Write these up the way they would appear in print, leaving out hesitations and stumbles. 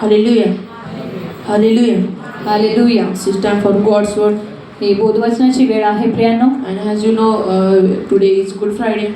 Hallelujah. Hallelujah. Hallelujah. It's time for God's word. ही बोधवचनाची वेळ आहे प्रियांनो. And as you know, today is Good Friday.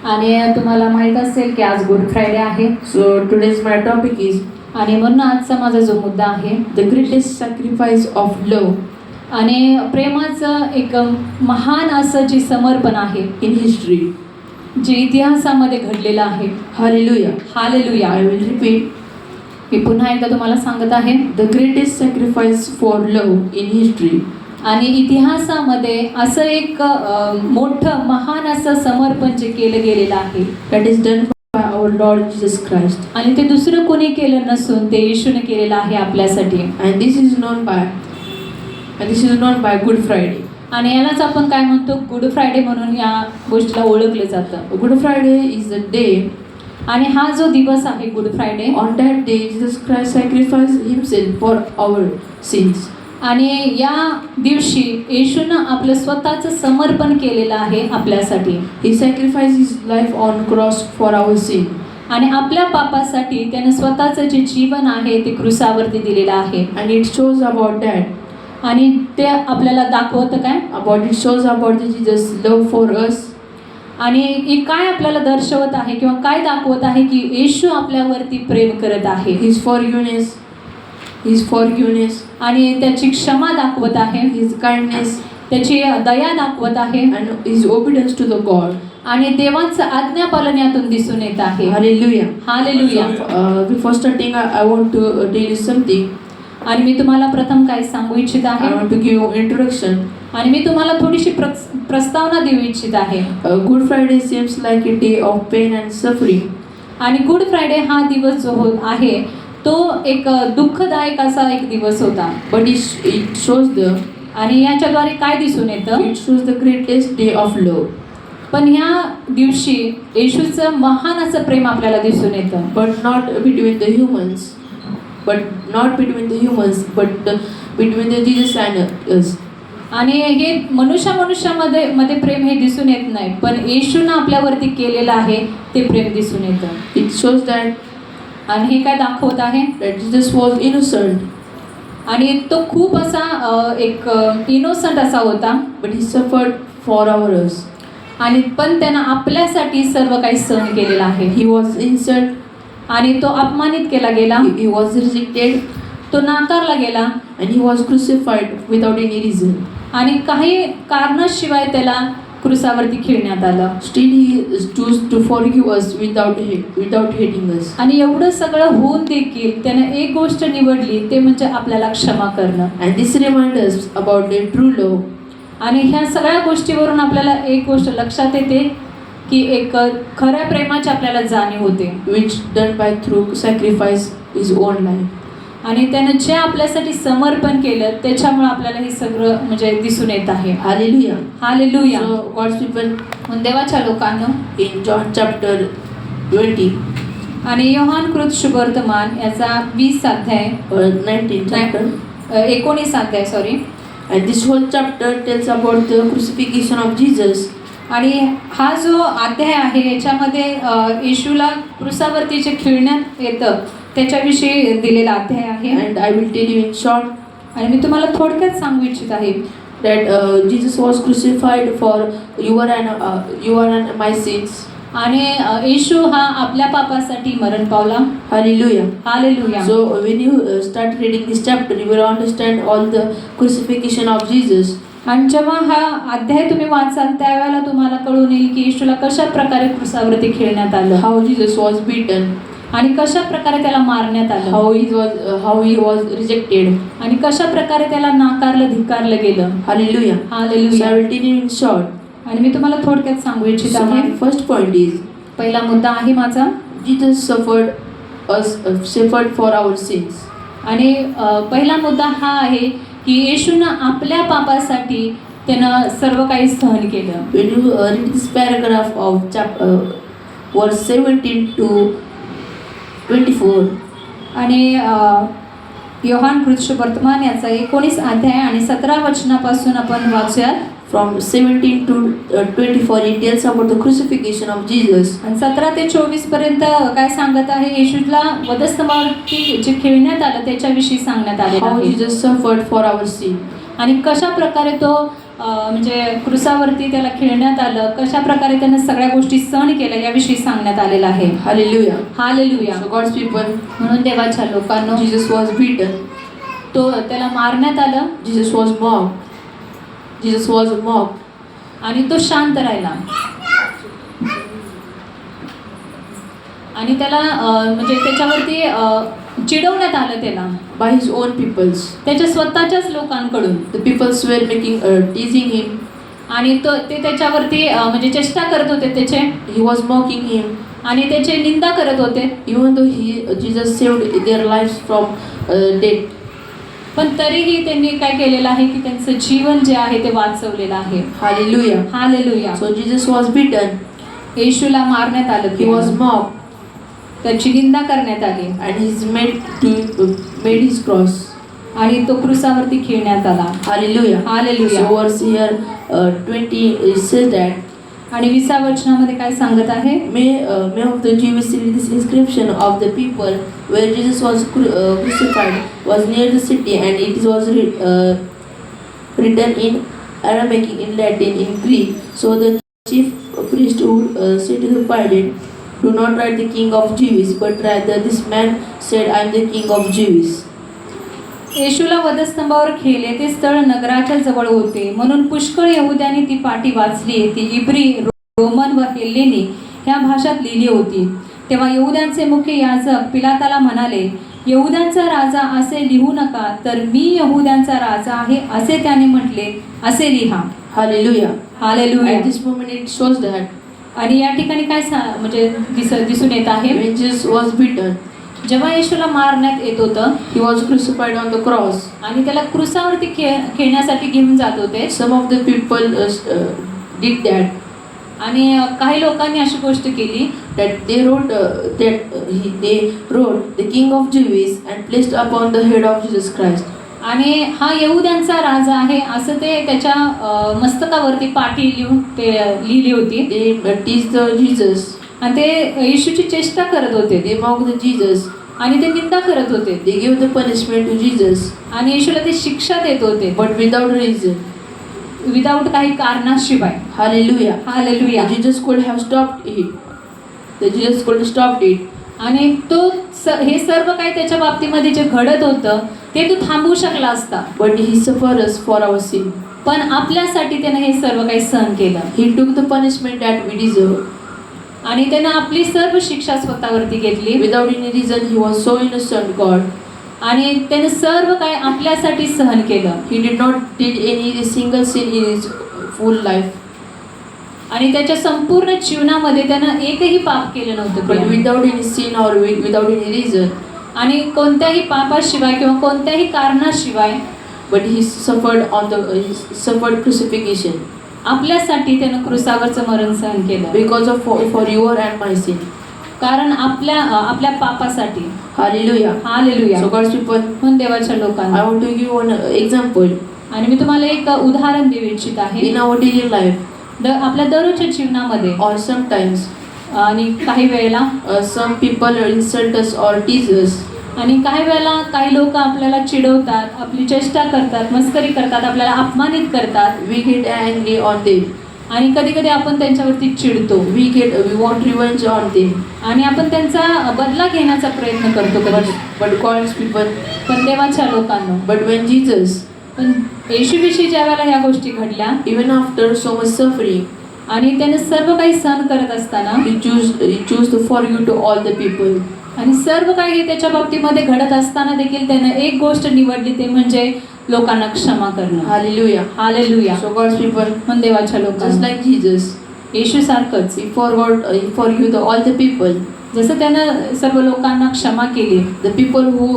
आणि तुम्हाला माहित असेल की आज गुड फ्रायडे आहे. So today's my topic is आणि म्हणून आजचा माझा जो मुद्दा आहे the greatest sacrifice of love आणि प्रेमाचं एक महान असं जे समर्पण आहे in history. जे इतिहासामध्ये घडलेलं आहे. Hallelujah. Hallelujah. I will repeat. मी पुन्हा एकदा तुम्हाला सांगत आहे The greatest sacrifice for love in history. आणि इतिहासामध्ये असं एक मोठं महान असं समर्पण जे केलं गेलेलं आहे That is done by our Lord Jesus Christ. आणि ते दुसरं कोणी केलं नसून ते येशूने केलेलं आहे आपल्यासाठी. And this is known by Good Friday. आणि यालाच आपण काय म्हणतो गुड फ्रायडे म्हणून या गोष्टीला ओळखले जातं. Good Friday is the day. आणि हा जो दिवस आहे good Friday, On that day, Jesus Christ sacrificed himself for our sins. आणि या दिवशी येशूनं आपलं स्वतःचं समर्पण केलेलं आहे आपल्यासाठी. He sacrificed his life on cross for our sin. आणि आपल्या पापासाठी त्याने स्वतःचं जे जीवन आहे ते क्रूसावरती दिलेलं आहे. And it shows about that. आणि ते आपल्याला दाखवतं काय It shows about Jesus' love for us. आणि हे काय आपल्याला दर्शवत आहे किंवा काय दाखवत आहे की येशू आपल्यावरती प्रेम करत आहे. His forgiveness. आणि त्याची क्षमा दाखवत आहे, His kindness. त्याची दया दाखवत आहे And his obedience to the God. आणि देवाचं आज्ञापालन यातून दिसून येत आहे. Hallelujah. Hallelujah. Before starting, I want to tell you something. आणि मी तुम्हाला प्रथम काय सांगू इच्छित I आहे want to give you introduction. आणि मी तुम्हाला थोडीशी प्रस्तावना देऊ इच्छित आहे. Good Friday seems like a day of pain and suffering. आणि गुड फ्रायडे हा दिवस जो आहे तो एक दुःखदायक असा एक दिवस होता. But it shows आणि याच्याद्वारे काय दिसून येतं it shows the greatest day of love. पण ह्या दिवशी येशूचं महान असं प्रेम आपल्याला दिसून येतं. But not between the humans, but between the Jesus and us. आणि हे मनुष्यामध्ये प्रेम हे दिसून येत नाही, पण येशूनं आपल्यावरती केलेलं आहे ते प्रेम दिसून येतं. It shows that आणि हे काय दाखवत आहे Jesus was innocent, आणि तो खूप असा एक इनोसंट असा होता, but he suffered for us. आणि पण त्यानं आपल्यासाठी सर्व काही सहन केलेलं आहे. He was insulted, आणि तो अपमानित केला गेला, he was rejected, तो नाकारला गेला, and he was crucified without any reason. आणि काही कारणाशिवाय त्याला क्रूसावरती खिळण्यात आलं. Still he chose to forgive us without hating us. आणि एवढं सगळं होऊन देखील त्यानं एक गोष्ट निवडली, ते म्हणजे आपल्याला क्षमा करणं. And this reminds us about the true love. आणि ह्या सगळ्या गोष्टीवरून आपल्याला एक गोष्ट लक्षात येते की एक खऱ्या प्रेमाची आपल्याला जाणीव होते, which done by through sacrifice his own life. आणि त्यानं जे आपल्यासाठी समर्पण केलं त्याच्यामुळे आपल्याला हे सगळं म्हणजे दिसून येत आहे. Hallelujah. Hallelujah. So God's people, म्हणून देवाच्या लोकांनो, in John chapter 20, आणि योहान कृत शुभवर्तमान याचा 20 अध्याय 19 chapter, 19 अध्याय sorry. and this whole chapter tells about the crucifixion of Jesus. आणि हा जो अध्याय आहे याच्यामध्ये येशूला क्रूसावरती जे खिळण्यात येतं त्याच्याविषयी दिलेला अध्याय आहे. And I will tell you in short आणि मी तुम्हाला थोडक्यात सांगू इच्छित आहे that Jesus was crucified for your and my sins. आणि येशू हा आपल्या पापासाठी मरण पावला. Hallelujah. Hallelujah. So when you start reading this chapter, you will understand all the crucifixion of Jesus. आणि जेव्हा हा अध्याय तुम्ही वाचाल त्यावेळेला तुम्हाला कळून येईल की येशूला कशा प्रकारे क्रूसावरती खिळण्यात आलं, How Jesus was beaten, आणि कशा प्रकारे त्याला मारण्यात आलं, how he was rejected. आणि कशा प्रकारे त्याला नाकारलं धिक्कारलं गेलं. Hallelujah. So I hallelujah. will tell you in short. आणि मी तुम्हाला थोडक्यात सांगू इच्छित So आहे. my first point is पहिला मुद्दा आहे माझा, Jesus suffered for our sins. आणि पहिला मुद्दा हा आहे की येशूनं आपल्या पापासाठी त्यानं सर्व काही सहन केलं. When you read this paragraph of verse 17 to 24, आणि योहान कृत शुभवर्तमान याचा 19 अध्याय आणि 17 वचनापासून आपण वाचूयात. From 17 to 24, it tells about the crucifixion of Jesus. आणि 17 ते 24 पर्यंत काय सांगत आहे, येशूला वधस्तंभावरती जे खेळण्यात आलं त्याच्याविषयी सांगण्यात आले How आहे. Jesus suffered for our sin. आणि कशा प्रकारे तो म्हणजे क्रुसावरती त्याला खेळण्यात आलं, कशा प्रकारे त्यानं सगळ्या गोष्टी सहन केल्या याविषयी सांगण्यात आलेलं आहे. Hallelujah. Hallelujah. So God's people, म्हणून देवाच्या लोकांनो, Jesus was beaten. तो त्याला मारण्यात आलं Jesus was mocked. Jesus was mocked. आणि तो शांत राहिला. आणि त्याला म्हणजे त्याच्यावरती चिडवण्यात आलं त्याला By his own peoples. त्याच्या स्वतःच्याच लोकांकडून. The peoples were teasing him. आणि ते त्याच्यावरती म्हणजे चेष्टा करत होते त्याचे. He was mocking him. आणि त्याचे निंदा करत होते. Even though Jesus saved their lives from death. पण तरीही त्यांनी काय केलेलं आहे की त्यांचं जीवन जे आहे ते वाचवलेलं आहे. Hallelujah. Hallelujah. So Jesus was beaten. येशूला मारण्यात आलं. He was mocked. त्याची निंदा करण्यात आली. And he's made his cross. आणि तो क्रुसावरती खेळण्यात आला. Hallelujah. Hallelujah. So verse here 20 it says that आणि 20व्या वचनामध्ये काय सांगत आहे, Many of the Jews see this inscription of the people where Jesus was crucified was near the city, and it was written in Aramaic, in Latin, in Greek. So the chief priest who said to the Pilate, "Do not write the King of Jews, but rather this man said, I am the King of Jews." येशूला वधस्तंभावर खेळले ते स्थळ नगराच्या जवळ होते, म्हणून पुष्कळ यहुद्यांनी ती पाटी वाचली. ती इब्री, रोमन व हेल्लेनी ह्या भाषात लिहिली होती. तेव्हा यहुद्यांचे मुख्य याजक पिलाताला म्हणाले, यहुद्यांचा राजा असे लिहू नका, तर मी यहुद्यांचा राजा आहे असे त्याने म्हटले, असे लिहा. Hallelujah. Hallelujah. At this moment it shows that आणि या ठिकाणी काय म्हणजे दिसून येत आहे, when Jesus was beaten, जेव्हा येशूला मारण्यात येत होतं he was crucified on the cross. आणि त्याला क्रुसावरती खेळण्यासाठी घेऊन जात होते. Some of the people did that. आणि काही लोकांनी अशी गोष्ट केली That they wrote the King of Jews and placed upon the head of Jesus Christ. आणि हा यहुद्यांचा राजा आहे असं ते त्याच्या मस्तकावरती पाटी लिहून ते लिहिली होती. They teased Jesus. आणि ते येशूची चेष्टा करत होते. They mocked Jesus. आणि ते निंदा करत होते. They gave the punishment to Jesus, आणि येशूला ते शिक्षा देत होते, but without reason. विदाऊट काही कारणाशिवाय. Hallelujah. Hallelujah. Jesus could have stopped it. Jesus could have stopped it. आणि तो हे सर्व काही त्याच्या बाबतीमध्ये जे घडत होतं ते तो थांबवू शकला असता, But he suffered us for our sin. पण आपल्यासाठी त्याने हे सर्व काही सहन केलं. He took the punishment that we deserve. आणि त्यानं आपली सर्व शिक्षा स्वतःवरती घेतली. Without any reason, he was so innocent, God. आणि त्याने सर्व काही आपल्यासाठी सहन केलं. He did not did any single sin in his full life. आणि त्याच्या संपूर्ण जीवनामध्ये त्यानं एकही पाप केलं नव्हतं. But without any sin or without any reason. आणि कोणत्याही पापाशिवाय किंवा कोणत्याही कारणाशिवाय. But he suffered crucifixion. आपल्यासाठी त्यानं क्रुसावरचं मरण सहन केलं. Because of for your and my sin. कारण आपल्या पापासाठी. Hallelujah. Hallelujah. So God's people, म्हणून देवाच्या लोकांना I want to give one example. आणि मी तुम्हाला एक उदाहरण देऊ इच्छित आहे. In our daily life, आपल्या दररोजच्या जीवनामध्ये or sometimes आणि काही वेळेला some people insult us or tease us. आणि काही वेळेला काही लोक आपल्याला चिडवतात, आपली चेष्टा करतात, मस्करी करतात, आपल्याला अपमानित करतात. We get angry on them. आणि कधी कधी आपण त्यांच्यावरती चिडतो. We want revenge on them. आणि आपण त्यांचा बदला घेण्याचा प्रयत्न करतो कधी. But God's people, पण देवाच्या लोकांना, but when Jesus, पण येशूविषयी ज्या वेळेला ह्या गोष्टी घडल्या even after so much suffering, आणि त्याने सर्व काही सहन करत असताना he chose to forgive to all the people. आणि सर्व काही त्याच्या बाबतीमध्ये घडत असताना देखील त्यानं एक गोष्ट निवडली, ते म्हणजे लोकांना क्षमा करणं. Hallelujah. Hallelujah. So God's people, म्हणून देवाच्या just लोकांना like Jesus, येशू सारखंच he forgave all the people. जसं त्यानं सर्व लोकांना क्षमा केली. The people who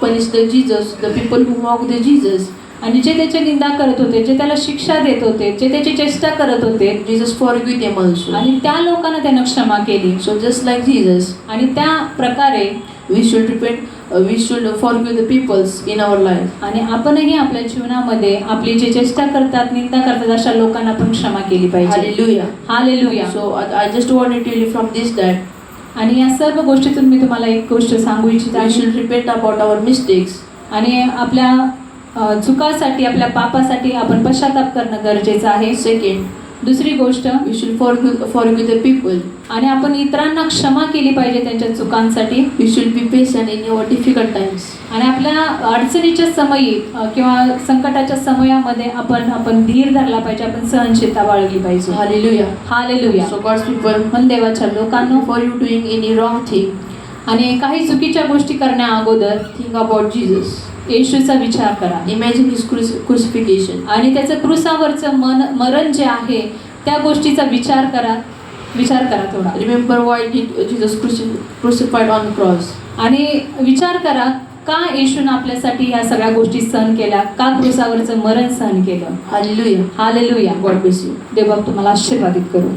punished Jesus, the people who mocked Jesus, आणि जे त्याची निंदा करत होते, जे त्याला शिक्षा देत होते, जे त्याची चेष्टा करत होते, Jesus forgave them also. आणि त्या लोकांना त्यानं क्षमा केली. So just like Jesus, आणि त्या प्रकारे we should repent. We should forgive the peoples in our life. आणि आपणही आपल्या जीवनामध्ये आपली जे चेष्टा करतात, निंदा करतात अशा लोकांना पण क्षमा केली पाहिजे. Hallelujah. Hallelujah. So I just want to tell you from this that आणि या सर्व गोष्टीतून मी तुम्हाला एक गोष्ट सांगू इच्छित we आहे. should repent about our mistakes. आणि आपल्या चुकासाठी, आपल्या पापासाठी आपण पश्चाताप करणं गरजेचं आहे. Second, दुसरी गोष्ट, we should forgive the people. आणि आपण इतरांना क्षमा केली पाहिजे त्यांच्या चुकांसाठी. We should be patient in our difficult times. आणि आपल्या अडचणीच्या समयी किंवा संकटाच्या समयामध्ये आपण धीर धरला पाहिजे, आपण सहनशीलता बाळगली पाहिजे. Hallelujah. Hallelujah. So God's people, पण देवाच्या लोकांनो, before you doing any wrong thing, आणि काही चुकीच्या गोष्टी करण्या अगोदर think about Jesus. येशूचा विचार करा Imagine his crucifixion. आणि त्याचं क्रूसावरचं मरण जे आहे त्या गोष्टीचा विचार करा थोडा. Remember why did Jesus crucified on the cross? आणि विचार करा का येशूने आपल्यासाठी ह्या सगळ्या गोष्टी सहन केल्या, का क्रूसावरचं मरण सहन केलं. Hallelujah. Hallelujah. God bless you. देव बाप तुम्हाला आशीर्वादित करू.